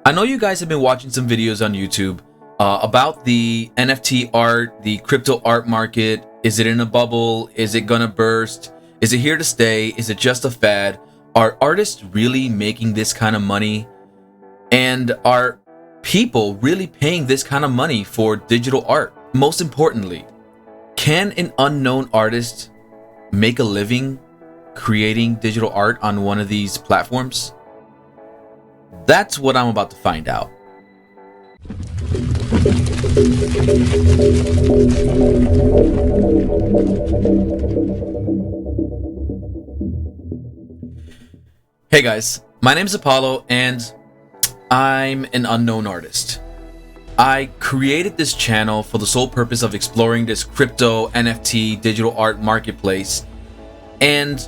I know you guys have been watching some videos on YouTube about the NFT art, the crypto art market. Is it in a bubble? Is it gonna burst? Is it here to stay? Is it just a fad? Are artists really making this kind of money? And are people really paying this kind of money for digital art? Most importantly, can an unknown artist make a living creating digital art on one of these platforms? That's what I'm about to find out. Hey guys, my name is Apollo and I'm an unknown artist. I created this channel for the sole purpose of exploring this crypto NFT digital art marketplace, and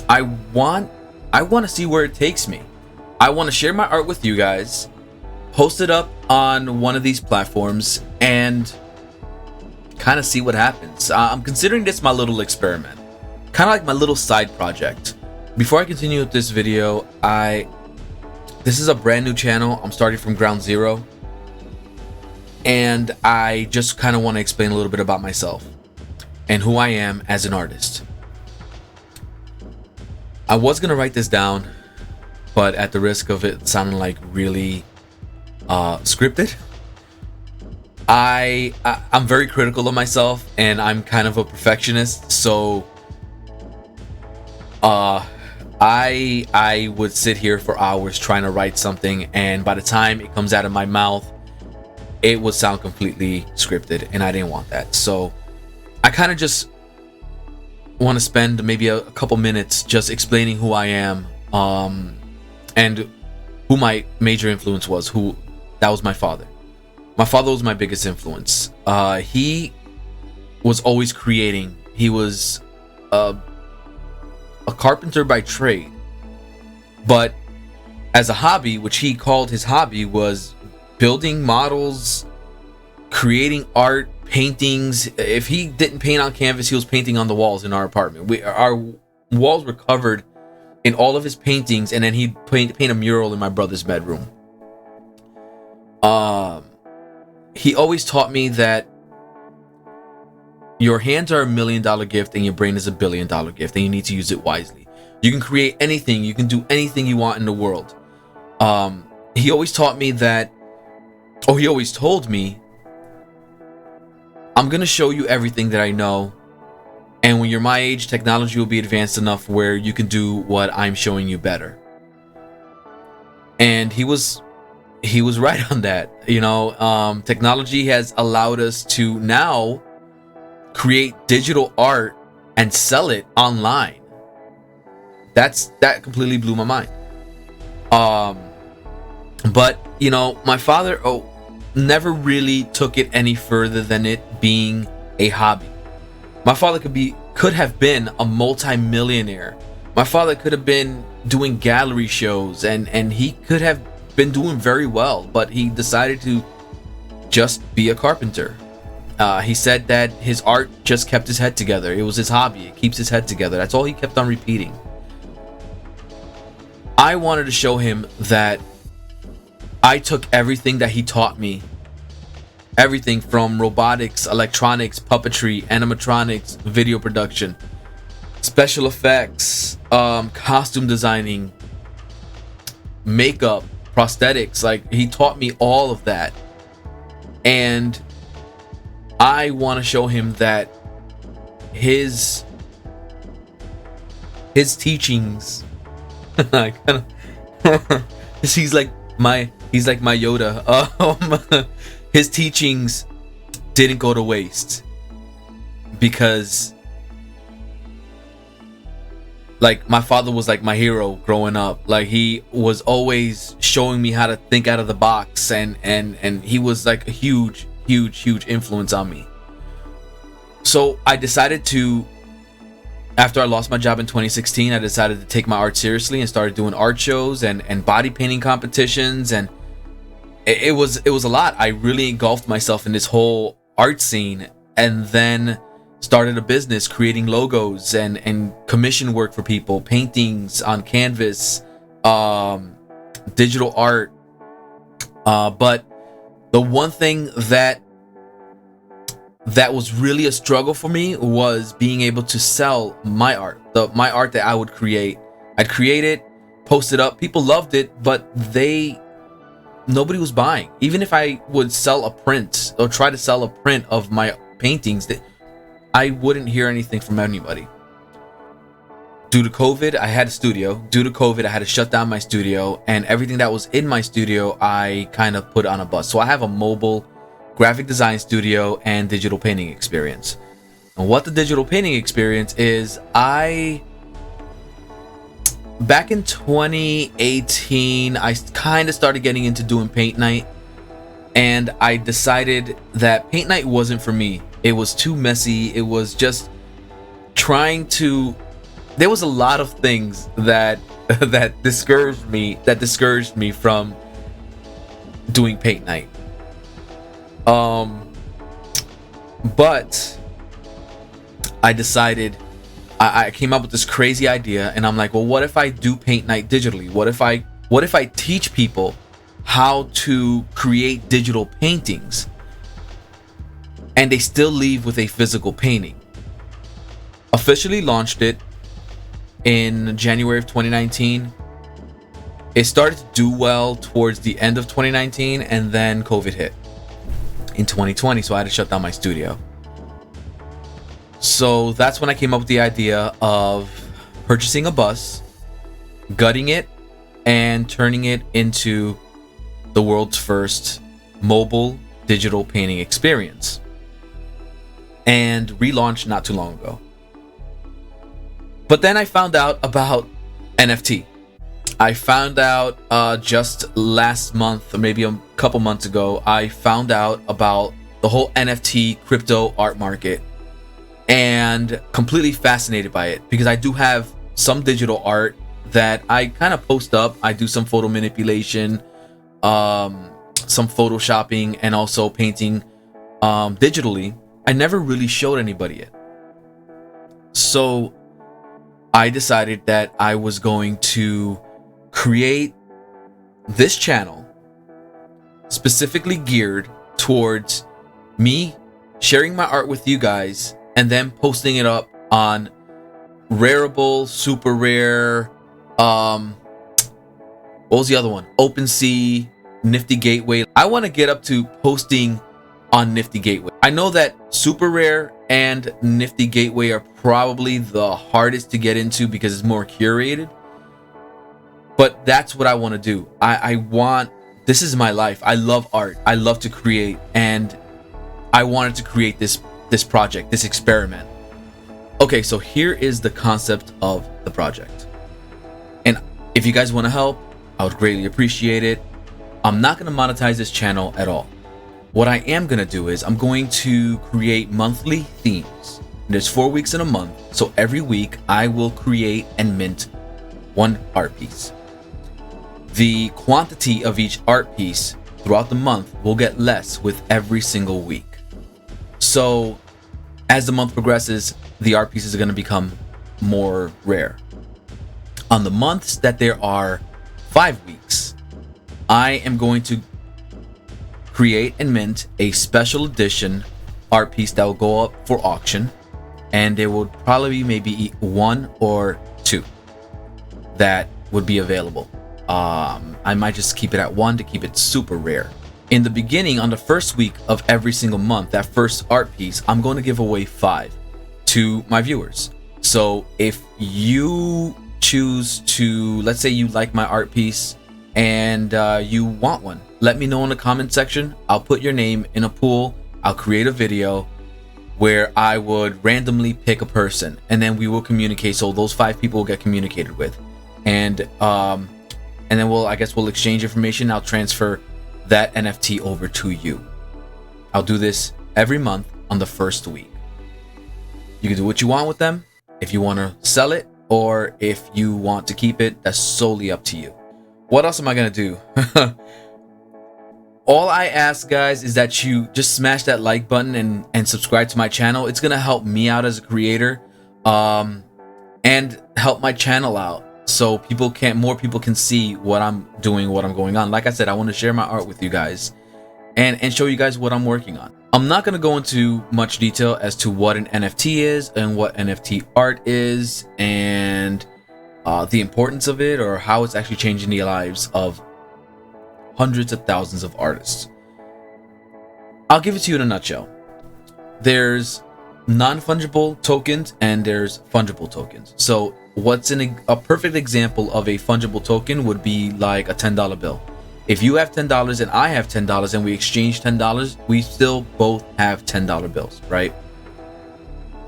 I want to see where it takes me. I want to share my art with you guys, post it up on one of these platforms, and kind of see what happens. I'm considering this my little experiment, kind of like my little side project. Before I continue with this video, this is a brand new channel. I'm starting from ground zero, and I just kind of want to explain a little bit about myself and who I am as an artist. I was gonna write this down, but at the risk of it sounding like really scripted, I'm very critical of myself, and I'm kind of a perfectionist. So I would sit here for hours trying to write something, and by the time it comes out of my mouth, it would sound completely scripted, and I didn't want that. So I kind of just want to spend maybe a couple minutes just explaining who I am, and who my major influence was. That was my father. My father was my biggest influence. He was always creating. He was a carpenter by trade, but as a hobby, which he called his hobby, was building models, creating art, paintings. If he didn't paint on canvas, he was painting on the walls in our apartment. Our walls were covered in all of his paintings, and then he'd paint a mural in my brother's bedroom. He always taught me that your hands are $1 million gift and your brain is $1 billion gift, and you need to use it wisely. You can create anything, you can do anything you want in the world. He always taught me that, he always told me, I'm gonna show you everything that I know, and when you're my age, technology will be advanced enough where you can do what I'm showing you better. And he was right on that. Technology has allowed us to now create digital art and sell it online. That completely blew my mind. But my father never really took it any further than it being a hobby. My father could have been a multi-millionaire. My father could have been doing gallery shows, and he could have been doing very well, but he decided to just be a carpenter. He said that his art just kept his head together. It was his hobby. It keeps his head together. That's all he kept on repeating. I wanted to show him that I took everything that he taught me, everything from robotics, electronics, puppetry, animatronics, video production, special effects, costume designing, makeup, prosthetics. Like, he taught me all of that, and I want to show him that his teachings he's like my Yoda. His teachings didn't go to waste, because my father was like my hero growing up. Like, he was always showing me how to think out of the box, and he was like a huge influence on me. So I decided to, after I lost my job in 2016, I decided to take my art seriously and started doing art shows and body painting competitions, and it was a lot. I really engulfed myself in this whole art scene, and then started a business creating logos and commission work for people, paintings on canvas, digital art, But the one thing that was really a struggle for me was being able to sell my art. My art that I would create. I'd create it, post it up. People loved it, but nobody was buying. Even if I would sell a print or try to sell a print of my paintings, that I wouldn't hear anything from anybody. Due to COVID, I had a studio. Due to COVID, I had to shut down my studio, and everything that was in my studio, I kind of put on a bus. So I have a mobile graphic design studio and digital painting experience. And what the digital painting experience is, back in 2018, I kind of started getting into doing paint night, and I decided that paint night wasn't for me. It was too messy. It was just there was a lot of things that discouraged me from doing paint night. But I decided, I came up with this crazy idea, and I'm like, well, what if I do paint night digitally? What if I teach people how to create digital paintings and they still leave with a physical painting? Officially launched it in January of 2019. It started to do well towards the end of 2019, and then COVID hit in 2020, so I had to shut down my studio. So that's when I came up with the idea of purchasing a bus, gutting it, and turning it into the world's first mobile digital painting experience, and relaunched not too long ago. But then I found out about NFT. I found out just last month, or maybe a couple months ago, I found out about the whole NFT crypto art market, and completely fascinated by it, because I do have some digital art that I kind of post up. I do some photo manipulation, some photoshopping, and also painting digitally. I never really showed anybody it. So I decided that I was going to create this channel specifically geared towards me sharing my art with you guys, and then posting it up on Rarible, Super Rare, what was the other one? OpenSea, Nifty Gateway. I want to get up to posting on Nifty Gateway. I know that Super Rare and Nifty Gateway are probably the hardest to get into because it's more curated, but that's what I want to do. This is my life. I love art. I love to create, and I wanted to create this project, this experiment. Okay, so here is the concept of the project. And if you guys want to help, I would greatly appreciate it. I'm not going to monetize this channel at all. What I am going to do is I'm going to create monthly themes. There's 4 weeks in a month, so every week I will create and mint one art piece. The quantity of each art piece throughout the month will get less with every single week. So as the month progresses, the art pieces are going to become more rare. On the months that there are 5 weeks, I am going to create and mint a special edition art piece that will go up for auction, and there would probably be maybe 1 or 2 that would be available. I might just keep it at 1 to keep it super rare. In the beginning, on the first week of every single month, that first art piece, I'm going to give away 5 to my viewers. So if you choose to, let's say you like my art piece and you want one, let me know in the comment section. I'll put your name in a pool. I'll create a video where I would randomly pick a person, and then we will communicate. So those 5 people will get communicated with, and then we'll exchange information. I'll transfer that NFT over to you. I'll do this every month on the first week. You can do what you want with them. If you want to sell it, or if you want to keep it, that's solely up to you. What else am I gonna do? All I ask, guys, is that you just smash that like button and subscribe to my channel. It's gonna help me out as a creator, and help my channel out. so more people can see what I'm doing, what I'm going on. Like I said, I want to share my art with you guys and show you guys what I'm working on. I'm not going to go into much detail as to what an NFT is and what NFT art is and the importance of it, or how it's actually changing the lives of hundreds of thousands of artists. I'll give it to you in a nutshell. There's non-fungible tokens and there's fungible tokens. So what's a perfect example of a fungible token would be like a $10 bill. If you have $10 and I have $10 and we exchange $10, we still both have $10 bills, right?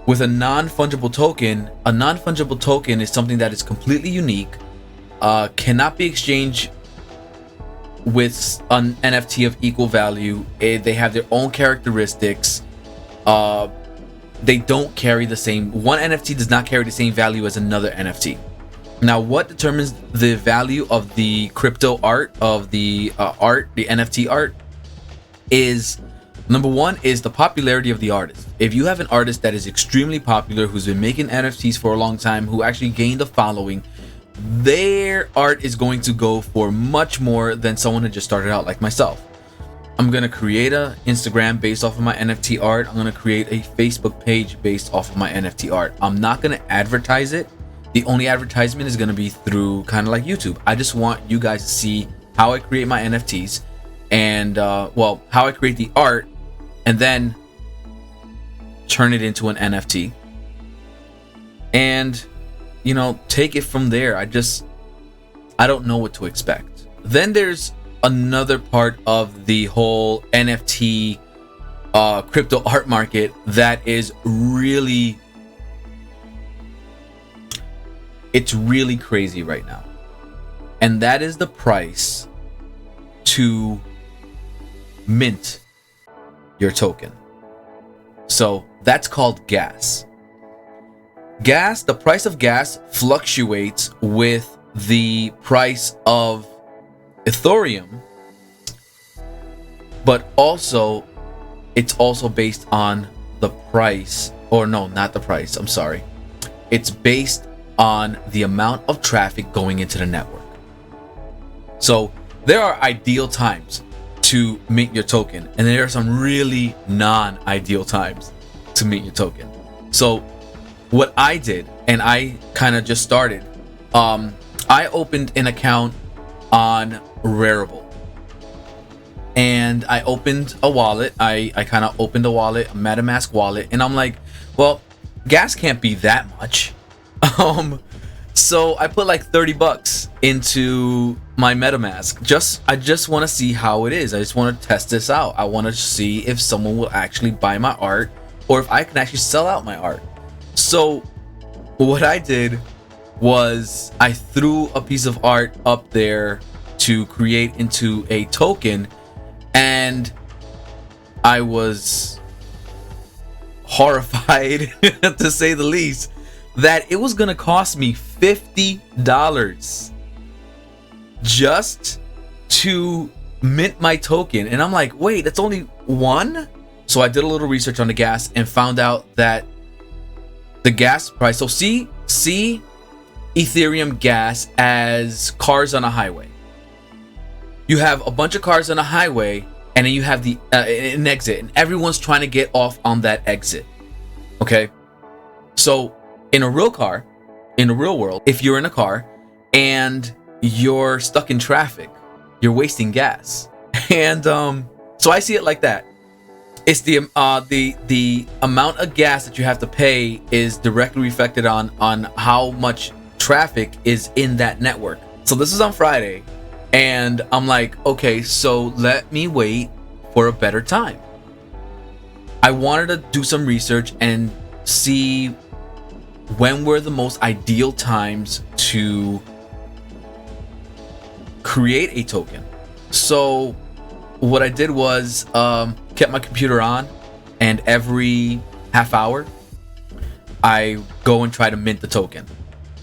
With a non-fungible token is something that is completely unique, cannot be exchanged with an NFT of equal value. They have their own characteristics. They don't carry the same. One NFT does not carry the same value as another NFT. Now, what determines the value of the crypto art, of the the NFT art, is number one is the popularity of the artist. If you have an artist that is extremely popular, who's been making NFTs for a long time, who actually gained a following, their art is going to go for much more than someone who just started out like myself. I'm going to create a Instagram based off of my NFT art. I'm going to create a Facebook page based off of my NFT art. I'm not going to advertise it. The only advertisement is going to be through kind of like YouTube. I just want you guys to see how I create my NFTs and how I create the art and then turn it into an NFT and take it from there. I don't know what to expect. Then there's another part of the whole NFT crypto art market that is really crazy right now, and that is the price to mint your token. So that's called gas. The price of gas fluctuates with the price of Ethereum, but it's also based on the price, or no, not the price, I'm sorry. It's based on the amount of traffic going into the network. So there are ideal times to mint your token, and there are some really non-ideal times to mint your token. So what I did, and I kind of just started, I opened an account on Rarible, and I opened a wallet. I kind of opened a wallet, a MetaMask wallet, and I'm like, well, gas can't be that much. So I put like $30 into my MetaMask. I just want to see how it is. I just want to test this out. I want to see if someone will actually buy my art, or if I can actually sell out my art. So what I did was I threw a piece of art up there to create into a token, and I was horrified to say the least that it was gonna cost me $50 just to mint my token. And I'm like, wait, that's only one? So I did a little research on the gas and found out that the gas price, so see Ethereum gas as cars on a highway. You have a bunch of cars on a highway, and then you have an exit, and everyone's trying to get off on that exit. Okay, so in a real world, if you're in a car and you're stuck in traffic, you're wasting gas. And so I see it like that. It's the amount of gas that you have to pay is directly reflected on how much traffic is in that network. So this is on Friday, and I'm like, okay, so let me wait for a better time. I wanted to do some research and see when were the most ideal times to create a token. So what I did was kept my computer on, and every half hour I go and try to mint the token.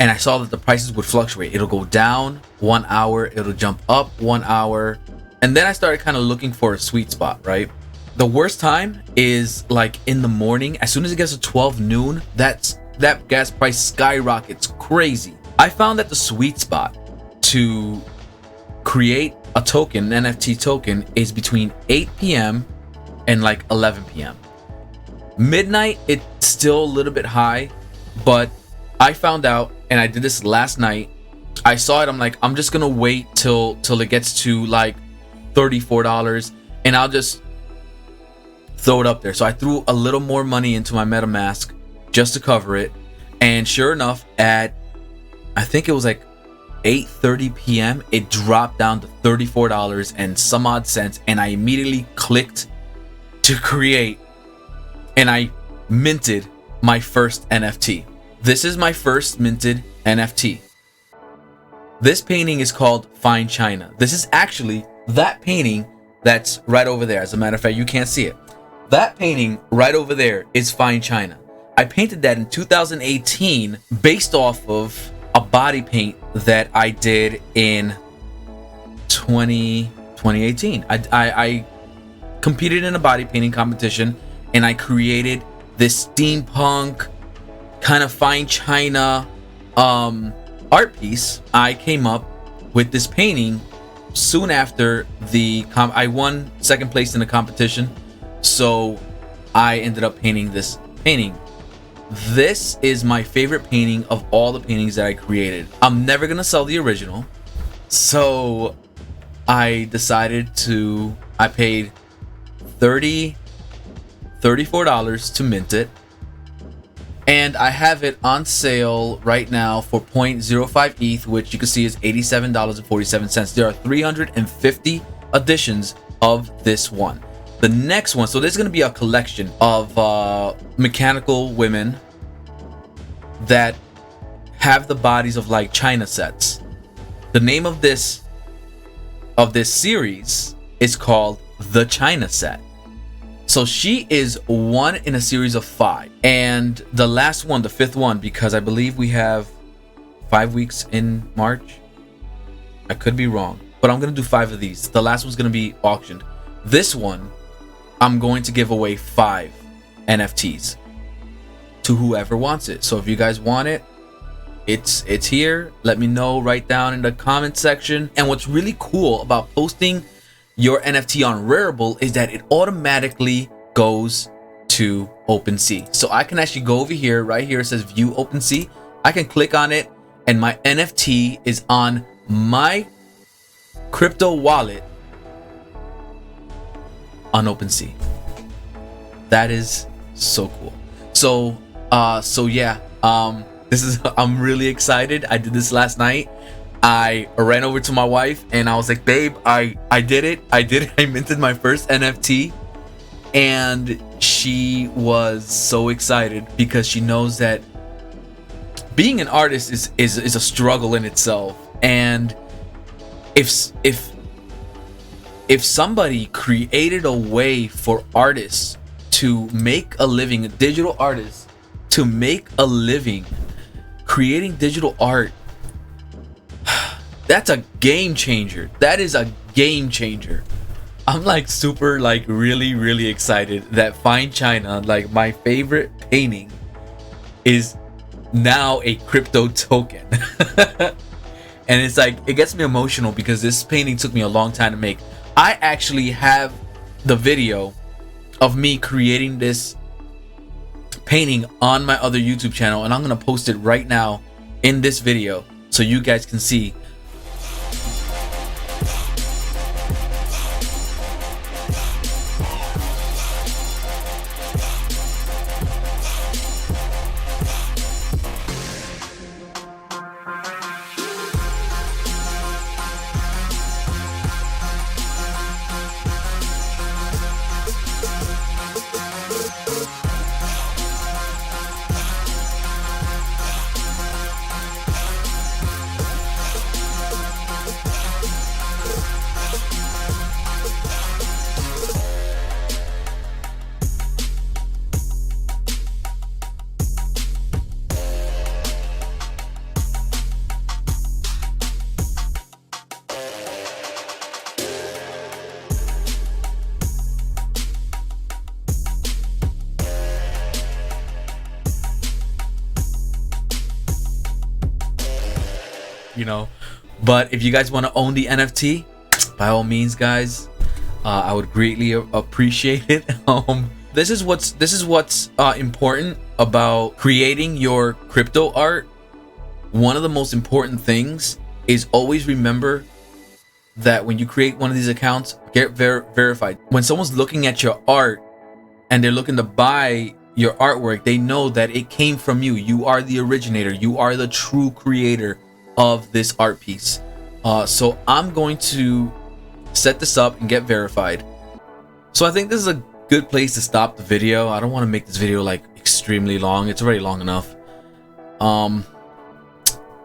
And I saw that the prices would fluctuate. It'll go down 1 hour, it'll jump up 1 hour. And then I started kind of looking for a sweet spot, right? The worst time is like in the morning. As soon as it gets to 12 noon, that gas price skyrockets crazy. I found that the sweet spot to create a token, an NFT token, is between 8 p.m. and like 11 p.m. Midnight, it's still a little bit high, but I found out, and I did this last night. I saw it. I'm like, I'm just gonna wait till it gets to like $34, and I'll just throw it up there. So I threw a little more money into my MetaMask just to cover it, and sure enough, at I think it was like 8:30 p.m. it dropped down to $34 and some odd cents, and I immediately clicked to create, and I minted my first NFT. This is my first minted NFT. This painting is called Fine China. This is actually that painting that's right over there. As a matter of fact, you can't see it. That painting right over there is Fine China. I painted that in 2018 based off of a body paint that I did in 2018. I competed in a body painting competition, and I created this steampunk kind of Fine China art piece. I came up with this painting soon after I won second place in the competition, so I ended up painting this painting. This is my favorite painting of all the paintings that I created. I'm never gonna sell the original, so I decided I paid $34 to mint it, and I have it on sale right now for 0.05 ETH, which you can see is $87.47. There are 350 editions of this one. The next one, so there's going to be a collection of mechanical women that have the bodies of like China sets. The name of this series is called The China Set. So she is one in a series of 5, and the last one, the 5th one, because I believe we have 5 weeks in March. I could be wrong, but I'm gonna do 5 of these. The last one's gonna be auctioned. This one, I'm going to give away 5 NFTs to whoever wants it. So if you guys want it, it's here. Let me know right down in the comment section. And what's really cool about posting your NFT on Rarible is that it automatically goes to OpenSea. So I can actually go over here, right here it says view OpenSea. I can click on it, and my NFT is on my crypto wallet on OpenSea. That is so cool. So yeah, this is, I'm really excited. I did this last night. I ran over to my wife and I was like, babe, I did it. I minted my first NFT, and she was so excited because she knows that being an artist is a struggle in itself. And if somebody created a way for artists to make a living, digital artists to make a living creating digital art, that's a game changer. That is a game changer. I'm like super, like really excited that Fine China, like my favorite painting, is now a crypto token. And it's like, it gets me emotional because this painting took me a long time to make. I actually have the video of me creating this painting on my other YouTube channel, and I'm gonna post it right now in this video so you guys can see. know. But if you guys want to own the NFT, by all means, guys, I would greatly appreciate it. This is what's important about creating your crypto art. One of the most important things is always remember that when you create one of these accounts, get verified. When someone's looking at your art and they're looking to buy your artwork, they know that it came from you. You are the originator. You are the true creator of this art piece. So I'm going to set this up and get verified. So I think this is a good place to stop the video. I don't want to make this video like extremely long. It's already long enough.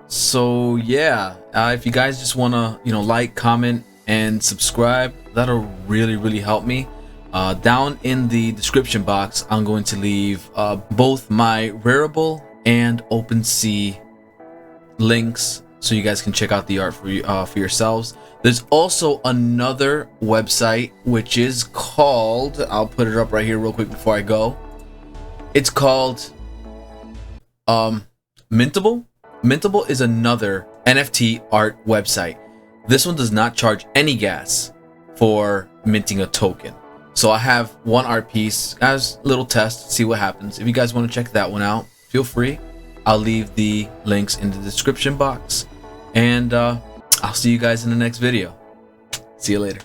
So yeah, if you guys just want to, you know, like, comment, and subscribe, that'll really help me. Down in the description box, I'm going to leave both my Rarible and OpenSea links, so you guys can check out the art for yourselves. There's also another website which is called, I'll put it up right here real quick before I go. It's called Mintable. Mintable is another NFT art website. This one does not charge any gas for minting a token. So I have one art piece as a little test, see what happens. If you guys want to check that one out, feel free. I'll leave the links in the description box, and I'll see you guys in the next video. See you later.